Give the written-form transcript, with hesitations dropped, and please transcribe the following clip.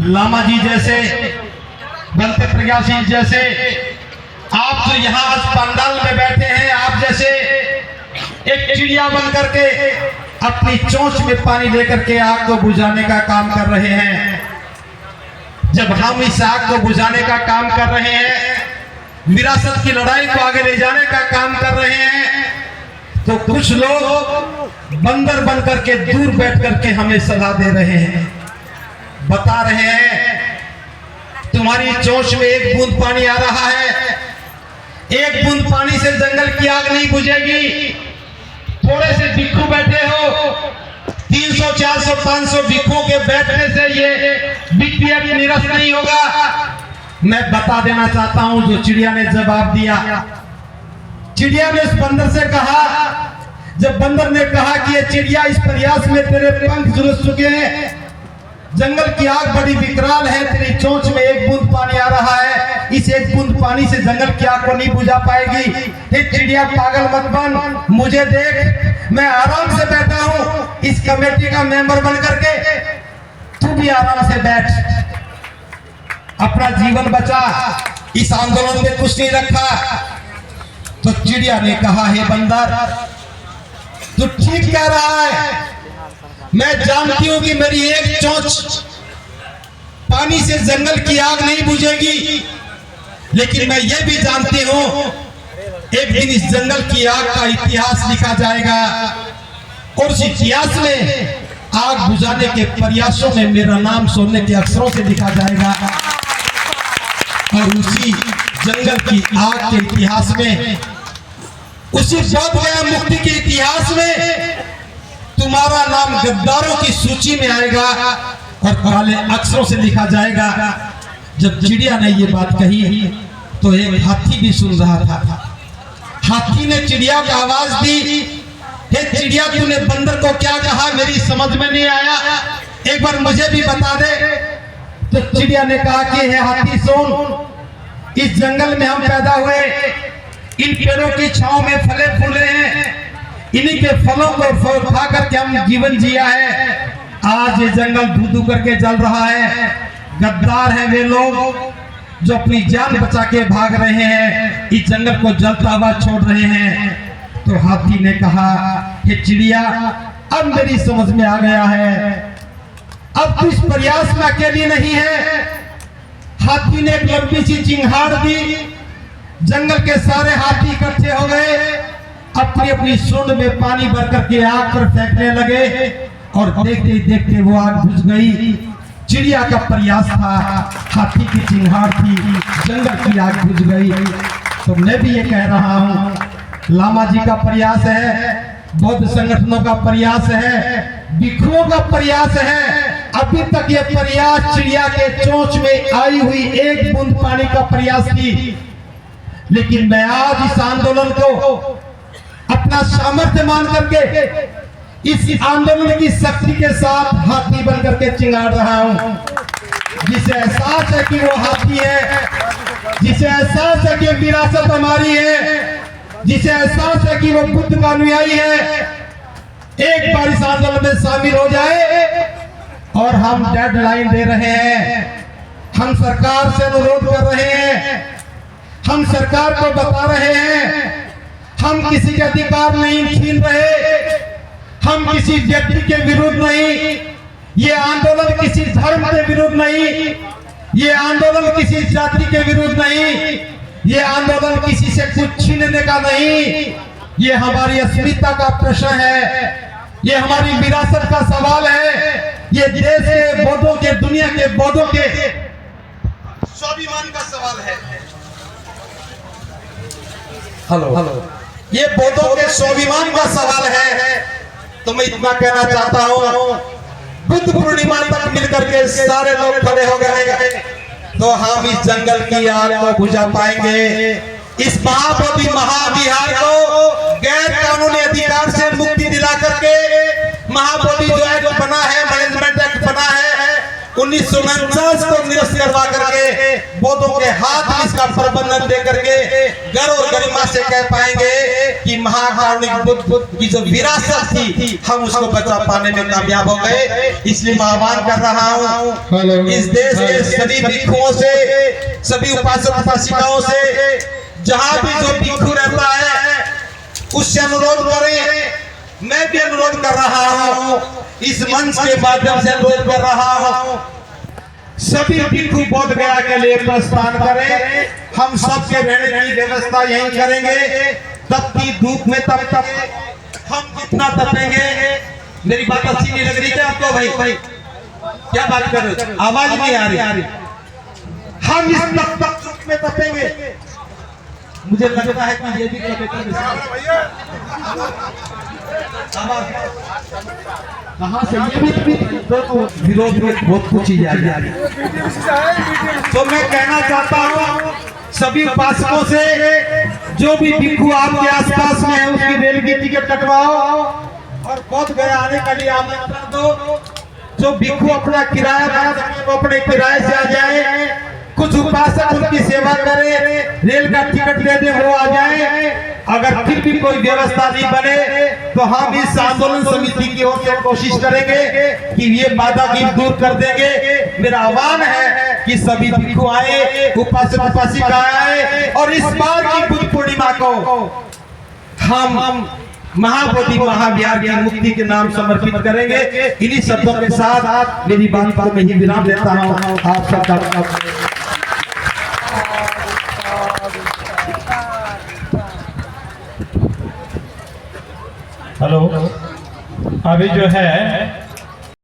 लामा जी जैसे, बनते प्रज्ञाशील जैसे, आप जो यहाँ इस पंडाल में बैठे हैं, आप जैसे एक चिड़िया बन करके अपनी चोंच में पानी लेकर के आग को बुझाने का काम कर रहे हैं। जब हम इस आग को बुझाने का काम कर रहे हैं, विरासत की लड़ाई को आगे ले जाने का काम कर रहे हैं, तो कुछ लोग बंदर बन करके दूर बैठ करके हमें सलाह दे रहे हैं, बता रहे हैं तुम्हारी चोंच में एक बूंद पानी आ रहा है, एक बूंद पानी से जंगल की आग नहीं बुझेगी। थोड़े से भिक्खू बैठे हो, 300 400 500 भिक्खुओं के बैठने से ये बिटिया भी निरस्त नहीं होगा। मैं बता देना चाहता हूं, जो चिड़िया ने जवाब दिया, चिड़िया ने इस बंदर से कहा, जब बंदर ने कहा कि ये चिड़िया इस प्रयास में तेरे पंख झुलस चुके हैं, जंगल की आग बड़ी विकराल है, तेरी चोंच में एक बूंद पानी आ रहा है, इस एक बूंद पानी से जंगल की आग को नहीं बुझा पाएगी। हे चिड़िया पागल मत बन, मुझे देख, मैं आराम से बैठा हूं इस कमेटी का मेंबर बन करके, तू भी आराम से बैठ, अपना जीवन बचा, इस आंदोलन में कुछ नहीं रखा। तो चिड़िया ने कहा, हे बंदर तू ठीक कह रहा है, मैं जानती हूं कि मेरी एक चोंच पानी से जंगल की आग नहीं बुझेगी, लेकिन मैं ये भी जानती हूं एक दिन इस जंगल की आग का इतिहास लिखा जाएगा और उस इतिहास में आग बुझाने के प्रयासों में मेरा नाम सोने के अक्षरों से लिखा जाएगा और उसी जंगल की आग के इतिहास में, उसी बोध गया मुक्ति के इतिहास में तुम्हारा नाम गद्दारों की सूची में आएगा और काले अक्षरों से लिखा जाएगा। जब चिड़िया ने ये बात कही तो एक हाथी भी सुन रहा था। हाथी ने चिड़िया को आवाज दी, हे चिड़िया तूने बंदर को क्या कहा, मेरी समझ में नहीं आया, एक बार मुझे भी बता दे। तो चिड़िया ने कहा कि हे हाथी सुन, इस जंगल में हम पैदा हुए, इन पेड़ों की छांव में फले फूले हैं, इन्हीं के फलों को खा करके हम जीवन जिया है। आज ये जंगल धू धू करके जल रहा है, गद्दार हैं वे लोग जो अपनी जान बचा के भाग रहे हैं, इस जंगल को जलता हुआ छोड़ रहे हैं। तो हाथी ने कहा, हे चिड़िया अब मेरी समझ में आ गया है, अब तू इस प्रयास में अकेली नहीं है। हाथी ने एक लंबी सी चिंगाड़ दी, जंगल के सारे हाथी इकट्ठे हो गए, अपनी अपनी सूंड में पानी भर करके आग पर फेंकने लगे और देखते ही देखते वो आग बुझ गई। चिड़िया का प्रयास था, हाथी की चिंगाड़ थी, जंगल की आग बुझ गई। तो मैं भी ये कह रहा हूँ, लामा जी का प्रयास है, बौद्ध संगठनों का प्रयास है, भिक्षुओं का प्रयास है, अभी तक ये प्रयास चिड़िया के चोंच में आई हुई एक बूंद पानी का प्रयास थी, लेकिन मैं आज इस आंदोलन को अपना सामर्थ्य मान करके इस आंदोलन की शक्ति के साथ हाथी बन करके चिंगाड़ रहा हूं। जिसे एहसास है कि वो हाथी है, जिसे एहसास है कि विरासत हमारी है, जिसे एहसास है कि वो बुद्ध का अनुयायी है, एक बार इस आंदोलन में शामिल हो जाए। और हम डेडलाइन दे रहे हैं, हम सरकार से अनुरोध कर रहे हैं, हम सरकार को बता रहे हैं, हम किसी के अधिकार नहीं छीन रहे, हम किसी व्यक्ति के विरुद्ध नहीं, ये आंदोलन किसी धर्म के विरुद्ध नहीं, ये आंदोलन किसी जाति के विरुद्ध नहीं, ये आंदोलन किसी से कुछ छीनने का नहीं, ये हमारी अस्मिता का प्रश्न है, ये हमारी विरासत का सवाल है, ये देश के बौद्धों के, दुनिया के बौद्धों के स्वाभिमान का सवाल है। हेलो, ये बौद्धों के स्वाभिमान का सवाल है। तो मैं इतना कहना चाहता हूँ, बुद्ध पूर्णिमा तक मिलकर के सारे लोग खड़े हो गए तो हम इस जंगल की आग को बुझा पाएंगे, इस महाबोधि महाविहार को गैर कानूनी अधिकार से मुक्ति दिला करके महाबोधि जो एक्ट बना है, मैनेजमेंट एक्ट बना है, 1949 को निरस्त करवा करके बौद्धों के हाथ में इसका प्रबंधन दे करके गर्व और गरिमा से कह पाएंगे कि महाकारुणिक बुद्ध की जो विरासत थी हम उसको बचा पाने में कामयाब हो गए। इसलिए मैं आह्वान कर रहा हूँ इस देश के सभी भिक्षुओं से, सभी उपासक उपासिकाओं से, जहाँ भी जो भिक्षु रहता है उससे अनुरोध करें, मैं भी अनुरोध कर रहा हूँ, इस मंच के माध्यम से अनुरोध कर रहा हूँ, सभी भिक्षु बोध गया के लिए प्रस्थान करें। हम सबके रहने की व्यवस्था यहीं करेंगे। तपती धूप में तब तक हम जितना तपेंगे, मेरी बात अच्छी नहीं लग रही क्या आपको भाई? क्या बात कर रहे हो? आवाज नहीं आ रही। हम इस तक धूप में तपेंगे। मुझे लगता है कि ये भी कहाँ से ये भी विरोध में बहुत कुछ ही जा रही है। तो मैं कहना चाहता हूँ सभी उपासकों से, जो भी भिक्षु आपके आसपास में है उसकी रेल की टिकट कटवाओ और बोध गया आने के लिए आमंत्रण दो। जो भिक्षु अपना किराया वो अपने किराए से आ जाए, कुछ उपासक उनकी सेवा करें, रेल का टिकट दे दे वो आ जाए। अगर फिर भी कोई व्यवस्था नहीं बने तो हम इस आंदोलन समिति की ओर से कोशिश करेंगे कि ये बाधा की दूर कर देंगे। मेरा आह्वान है कि सभी भिक्षु आए, उपासक उपासिका आए और इस बार की बुद्ध पूर्णिमा को हम महाबोधि महाविहार की मुक्ति के नाम समर्पित करेंगे। इन्हीं शब्दों के साथ मेरी बात पर मैं ही विराम देता हूँ। आप सबका हेलो, अभी जो है